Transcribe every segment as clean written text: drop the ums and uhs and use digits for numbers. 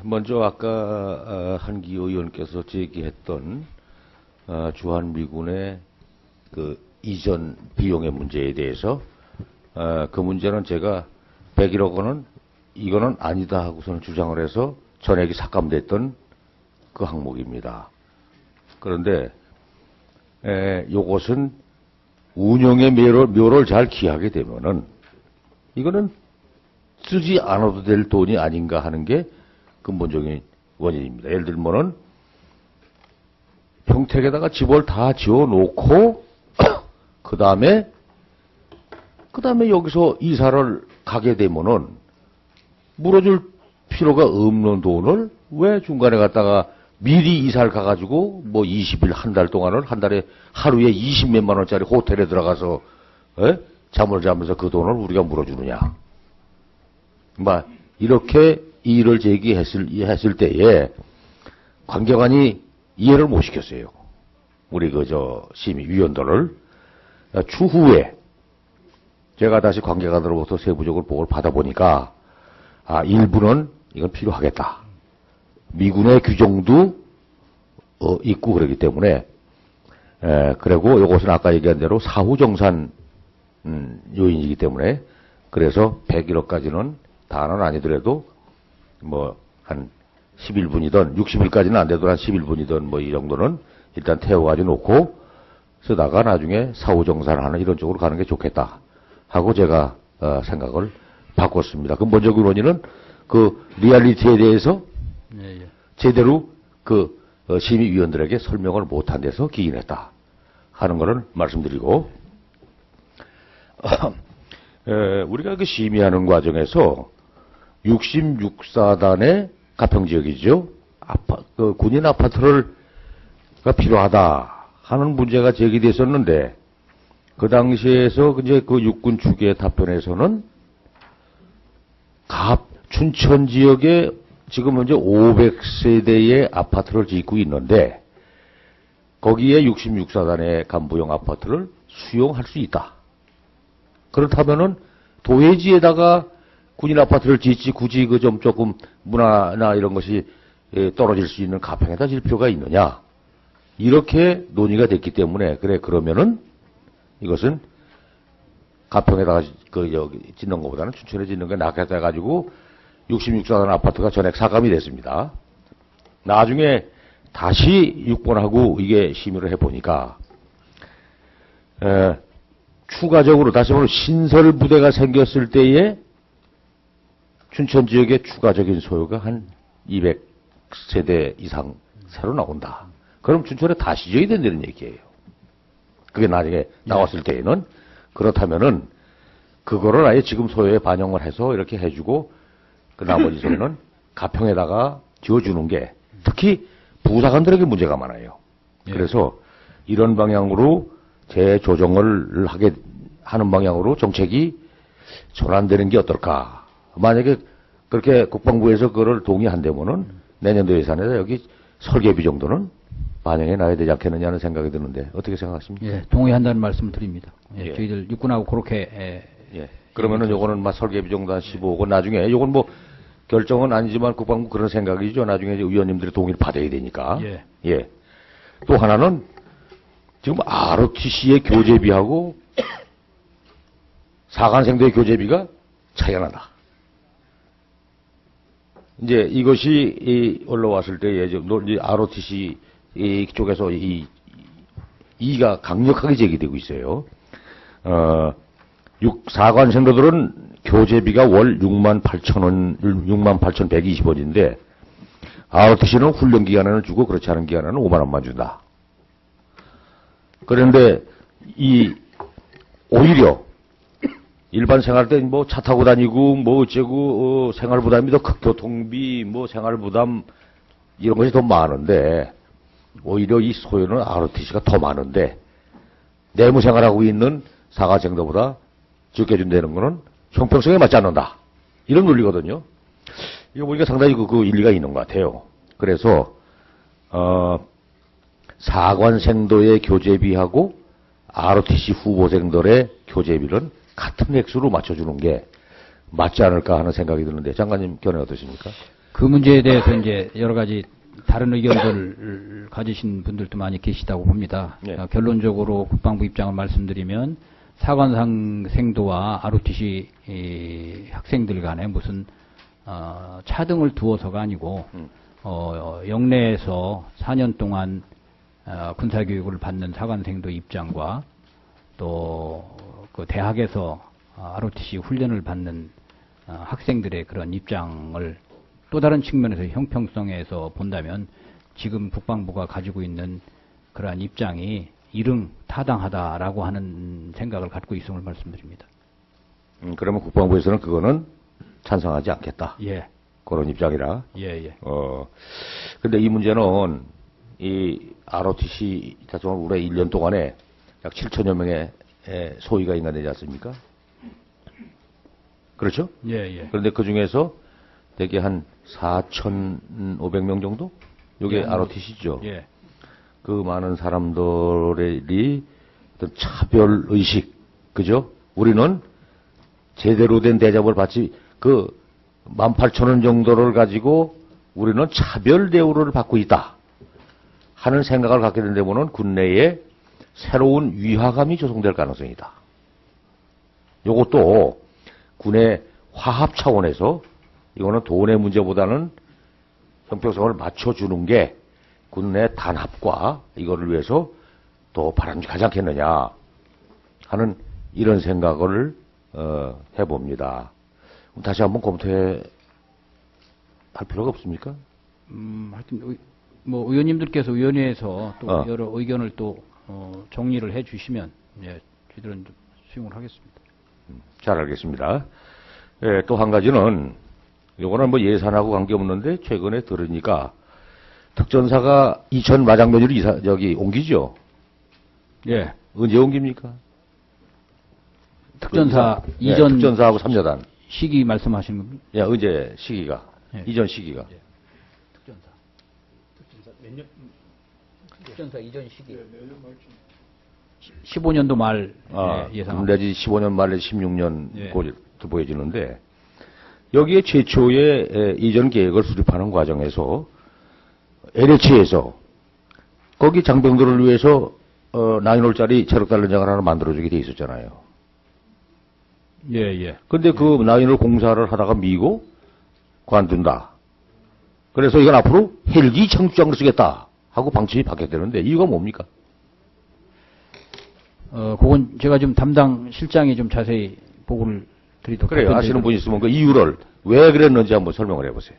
먼저 아까 한기 의원께서 제기했던 주한미군의 그 이전 비용의 문제에 대해서 그 문제는 제가 101억 원은 이거는 아니다 하고서는 주장을 해서 전액이 삭감됐던 그 항목입니다. 그런데 요것은 운영의 묘를 잘 기하게 되면은 이거는 쓰지 않아도 될 돈이 아닌가 하는 게 근본적인 원인입니다. 예를 들면은 평택에다가 집을 다 지어놓고 그 다음에 여기서 이사를 가게 되면은 물어줄 필요가 없는 돈을 왜 중간에 갔다가 미리 이사를 가가지고 뭐 20일 한 달 동안을 한 달에 하루에 20몇만 원짜리 호텔에 들어가서 잠을 자면서 그 돈을 우리가 물어주느냐. 이렇게 이의를 제기했을 때에 관계관이 이해를 못 시켰어요. 우리 심의위원들을. 추후에 제가 다시 관계관으로부터 세부적으로 보고를 받아보니까 일부는 이건 필요하겠다. 미군의 규정도 있고 그러기 때문에 그리고 이것은 아까 얘기한 대로 사후정산 요인이기 때문에 그래서 101억까지는 다는 아니더라도 뭐 한 11분이든 60일까지는 안 돼도 한 11분이든 뭐 이 정도는 일단 태워가지고 놓고 쓰다가 나중에 사후정산하는 이런 쪽으로 가는 게 좋겠다 하고 제가 생각을 바꿨습니다. 근본적인 원인은 그 리얼리티에 대해서 제대로 그 심의위원들에게 설명을 못한 데서 기인했다 하는 것을 말씀드리고 우리가 그 심의하는 과정에서 66사단의 가평지역이죠. 그 군인 아파트가 필요하다 하는 문제가 제기됐었는데 그 당시에서 이제 그 육군 측의 답변에서는 춘천 지역에 지금 현재 500세대의 아파트를 짓고 있는데 거기에 66사단의 간부용 아파트를 수용할 수 있다. 그렇다면은 도해지에다가 군인 아파트를 짓지 굳이 그 좀 조금 문화나 이런 것이 떨어질 수 있는 가평에다 질 필요가 있느냐. 이렇게 논의가 됐기 때문에 그러면은 이것은 가평에다가 짓는 것보다는 춘천에 짓는 게 낫겠다 해가지고 66사단 아파트가 전액 삭감이 됐습니다. 나중에 다시 6번하고 이게 심의를 해보니까 추가적으로 다시 말하면 신설 부대가 생겼을 때에 춘천 지역에 추가적인 소요가 한 200세대 이상 새로 나온다. 그럼 춘천에 다시 지어야 된다는 얘기예요. 그게 나중에 나왔을 때에는 그렇다면은 그거를 아예 지금 소요에 반영을 해서 이렇게 해주고 그 나머지 소요는 가평에다가 지어주는 게 특히 부사관들에게 문제가 많아요. 그래서 이런 방향으로 재조정을 하는 방향으로 정책이 전환되는 게 어떨까. 만약에 그렇게 국방부에서 그거를 동의한다면은 내년도 예산에서 여기 설계비 정도는 반영해 놔야 되지 않겠느냐 하는 생각이 드는데 어떻게 생각하십니까? 예, 동의한다는 말씀을 드립니다. 저희들 육군하고 그렇게 그러면은 요거는 설계비 정도 한 15억 나중에 요건 뭐 결정은 아니지만 국방부 그런 생각이죠. 나중에 의원님들의 동의를 받아야 되니까. 또 하나는 지금 ROTC의 교재비하고 사관생도의 교재비가 차이가 난다. 이제 이것이 올라왔을 때 이제 ROTC 쪽에서 이가 강력하게 제기되고 있어요. 사관생도들은 교재비가 월 68,000원, 68,120원인데 ROTC는 훈련 기간에는 주고 그렇지 않은 기간에는 5만 원만 준다. 그런데 오히려 일반 생활 때 뭐 차 타고 다니고 뭐 어쩌고 생활 부담이 더 교통비 뭐 생활 부담 이런 것이 더 많은데 오히려 이 소요는 ROTC가 더 많은데 내무 생활하고 있는 사관생도보다 적게 준다는 거는 형평성에 맞지 않는다. 이런 논리거든요. 이거 보니까 상당히 그 일리가 있는 것 같아요. 그래서 사관생도의 교재비하고 ROTC 후보생들의 교재비는 같은 액수로 맞춰주는 게 맞지 않을까 하는 생각이 드는데 장관님 견해 어떠십니까? 그 문제에 대해서 이제 여러 가지 다른 의견들을 가지신 분들도 많이 계시다고 봅니다. 네. 결론적으로 국방부 입장을 말씀드리면 사관상 생도와 ROTC 학생들 간에 무슨 차등을 두어서가 아니고 영내에서 4년 동안 군사교육을 받는 사관생도 입장과 또 그 대학에서 ROTC 훈련을 받는 학생들의 그런 입장을 또 다른 측면에서 형평성에서 본다면 지금 국방부가 가지고 있는 그러한 입장이 일응 타당하다라고 하는 생각을 갖고 있음을 말씀드립니다. 그러면 국방부에서는 그거는 찬성하지 않겠다. 예. 그런 입장이라. 예. 근데 이 문제는 이 ROTC 자동을 올해 1년 동안에 약 7천여 명의 소위가 인가되지 않습니까? 그렇죠? 예. 그런데 그 중에서 대개 한 4,500명 정도? 이게 예, ROTC죠. 예. 그 많은 사람들이 어떤 차별 의식, 그죠? 우리는 제대로 된 대접을 받지, 그 18,000원 정도를 가지고 우리는 차별 대우를 받고 있다 하는 생각을 갖게 된 데보면 군내에 새로운 위화감이 조성될 가능성이다. 요것도 군의 화합 차원에서 이거는 돈의 문제보다는 형평성을 맞춰주는 게 군내 단합과 이거를 위해서 더 바람직하지 않겠느냐 하는 이런 생각을 해봅니다. 다시 한번 검토해 할 필요가 없습니까? 하여튼 뭐 의원님들께서 위원회에서 또 여러 의견을 또 정리를 해주시면 저희들은 좀 수용을 하겠습니다. 잘 알겠습니다. 예, 또 한 가지는 요거는 뭐 예산하고 관계없는데 최근에 들으니까 특전사가 이천 마장면으로 여기 옮기죠? 예. 언제 옮깁니까? 특전사 예, 이전 특전사하고 3여단. 시기 말씀하시는 겁니까? 예, 언제 시기가? 예. 이전 시기가. 예. 특전사 몇 년? 특전사 이전 시기. 15년도 말 예상. 내지 15년 말에 16년 예. 또 보여지는데 여기에 최초의 이전 계획을 수립하는 과정에서 LH에서 거기 장병들을 위해서 9홀짜리 체력단련장을 하나 만들어주게 돼 있었잖아요. 예. 근데 그 9홀 공사를 하다가 미고 관둔다. 그래서 이건 앞으로 헬기 창주장으로 쓰겠다 하고 방침이 바뀌었다는데 이유가 뭡니까? 그건 제가 좀 담당 실장이 좀 자세히 보고를 드리도록 그래요. 답변 아시는 드리도록. 분 있으면 그 이유를 왜 그랬는지 한번 설명을 해보세요.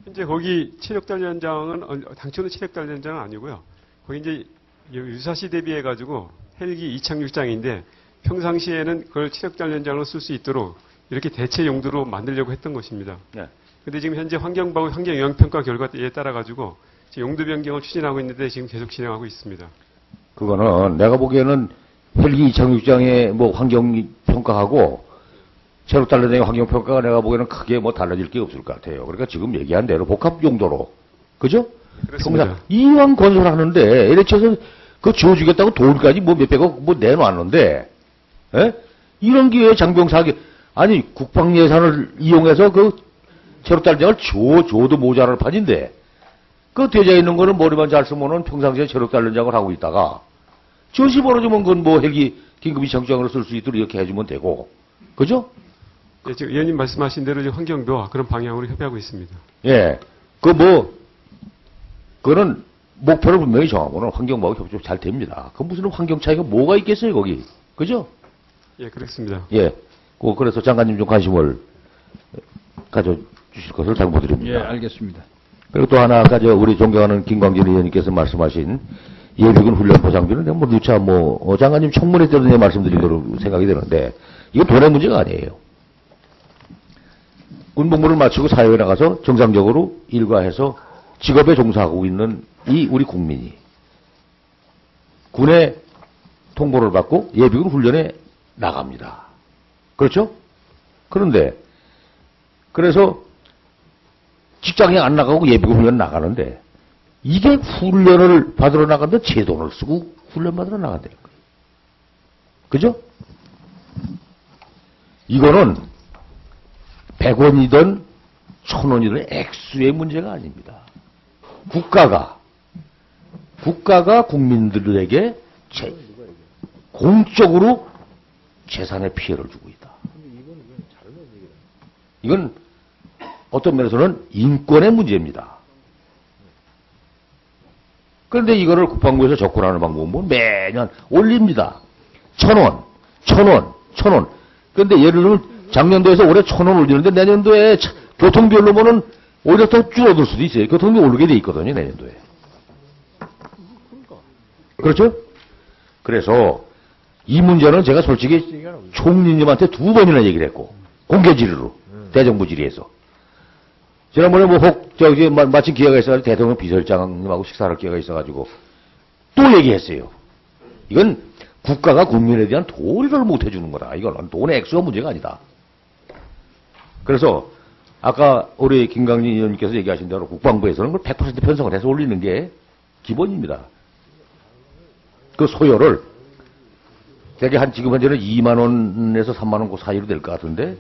현재 거기 체력단련장은 당초는 체력단련장은 아니고요. 거기 이제 유사시 대비해가지고 헬기 이착륙장인데 평상시에는 그걸 체력단련장으로 쓸 수 있도록 이렇게 대체 용도로 만들려고 했던 것입니다. 네. 근데 지금 현재 환경보호 환경영향평가 결과에 따라가지고 지금 용도 변경을 추진하고 있는데 지금 계속 진행하고 있습니다. 그거는 내가 보기에는 헬기 이착륙장의 뭐 환경평가하고 체력단련장의 환경평가가 내가 보기에는 크게 뭐 달라질 게 없을 것 같아요. 그러니까 지금 얘기한 대로 복합 용도로. 그죠? 그렇습니다. 이왕 건설하는데 LH에서 그거 지어주겠다고 돈까지 뭐 몇백억 뭐 내놓았는데, 에? 이런 기회에 장병 사기, 아니, 국방 예산을 이용해서 그 체력단련장을 줘도 모자랄 판인데, 그 대자 있는 거는 머리만 잘 쓰면은 평상시에 체력단련장을 하고 있다가, 지원시 벌어지면 그건 뭐 헬기 긴급 이착장으로 쓸 수 있도록 이렇게 해주면 되고, 그죠? 예, 지금 의원님 말씀하신 대로 지금 환경부와 그런 방향으로 협의하고 있습니다. 예. 그거는 목표를 분명히 정하고는 환경부하고 협조 잘 됩니다. 그 무슨 환경 차이가 뭐가 있겠어요, 거기. 그죠? 예, 그렇습니다. 예. 그래서 장관님 좀 관심을 가져주실 것을 당부드립니다. 예, 알겠습니다. 그리고 또 하나, 아까 우리 존경하는 김광진 의원님께서 말씀하신 예비군 훈련 보상비는 뭐 누차 장관님 청문회 때도 내가 말씀드린 거로 생각이 되는데, 이거 돈의 문제가 아니에요. 군복무를 마치고 사회에 나가서 정상적으로 일과해서 직업에 종사하고 있는 이 우리 국민이 군의 통보를 받고 예비군 훈련에 나갑니다. 그렇죠? 그런데 그래서 직장에 안 나가고 예비군 훈련 나가는데 이게 훈련을 받으러 나간다 제 돈을 쓰고 훈련 받으러 나간다는 거예요. 그죠? 이거는 100원이든 1000원이든 액수의 문제가 아닙니다. 국가가 국민들에게 공적으로 재산의 피해를 주고 있다. 이건 어떤 면에서는 인권의 문제입니다. 그런데 이거를 국방부에서 접근하는 방법은 뭐 매년 올립니다. 1000원. 그런데 예를 들면 작년도에서 올해 1000원 올리는데 내년도에 교통비로 보면 오히려 더 줄어들 수도 있어요. 교통비 오르게 돼 있거든요, 내년도에. 그렇죠? 그래서 이 문제는 제가 솔직히 총리님한테 2번이나 얘기를 했고, 공개 질의로, 대정부 질의에서. 지난번에 마침 기회가 있어가지고 대통령 비서실장님하고 식사할 기회가 있어가지고 또 얘기했어요. 이건 국가가 국민에 대한 도리를 못 해주는 거다. 이건 돈의 액수가 문제가 아니다. 그래서 아까 우리 김강진 의원님께서 얘기하신 대로 국방부에서는 그걸 100% 편성을 해서 올리는 게 기본입니다. 그 소요를 대개 지금 현재는 2만 원에서 3만 원 그 사이로 될 것 같은데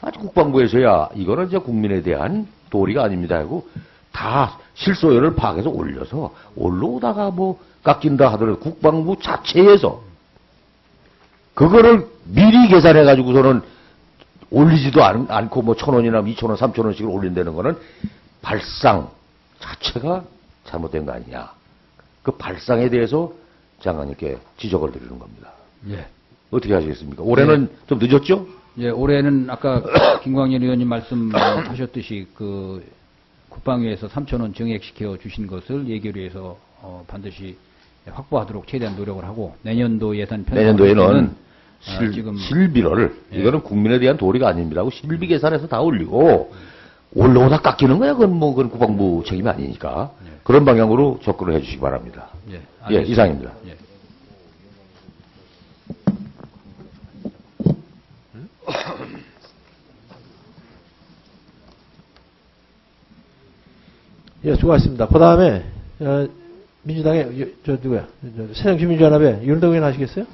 아직 국방부에서야 이거는 이제 국민에 대한 도리가 아닙니다 하고 다 실소요를 파악해서 올려서 올라오다가 뭐 깎인다 하더라도 국방부 자체에서 그거를 미리 계산해 가지고서는 올리지도 않고 뭐 1000원이나 2000원, 3000원씩을 올린다는 거는 발상 자체가 잘못된 거 아니냐. 그 발상에 대해서 장관님께 지적을 드리는 겁니다. 예. 어떻게 하시겠습니까? 올해는 좀 늦었죠? 예, 올해는 아까 김광현 의원님 말씀하셨듯이 그 국방위에서 3,000원 증액시켜 주신 것을 예결 위해서 반드시 확보하도록 최대한 노력을 하고 내년도 예산 내년도에는 지금 실비를 이거는 국민에 대한 도리가 아닙니다 하고 실비 계산해서 다 올리고 올라오다 깎이는 거야. 그건 국방부 책임이 아니니까 그런 방향으로 접근을 해주시기 바랍니다. 예, 이상입니다. 예, 수고하셨습니다. 그 다음에, 민주당의, 누구야? 새정치민주연합의 윤덕현 하시겠어요?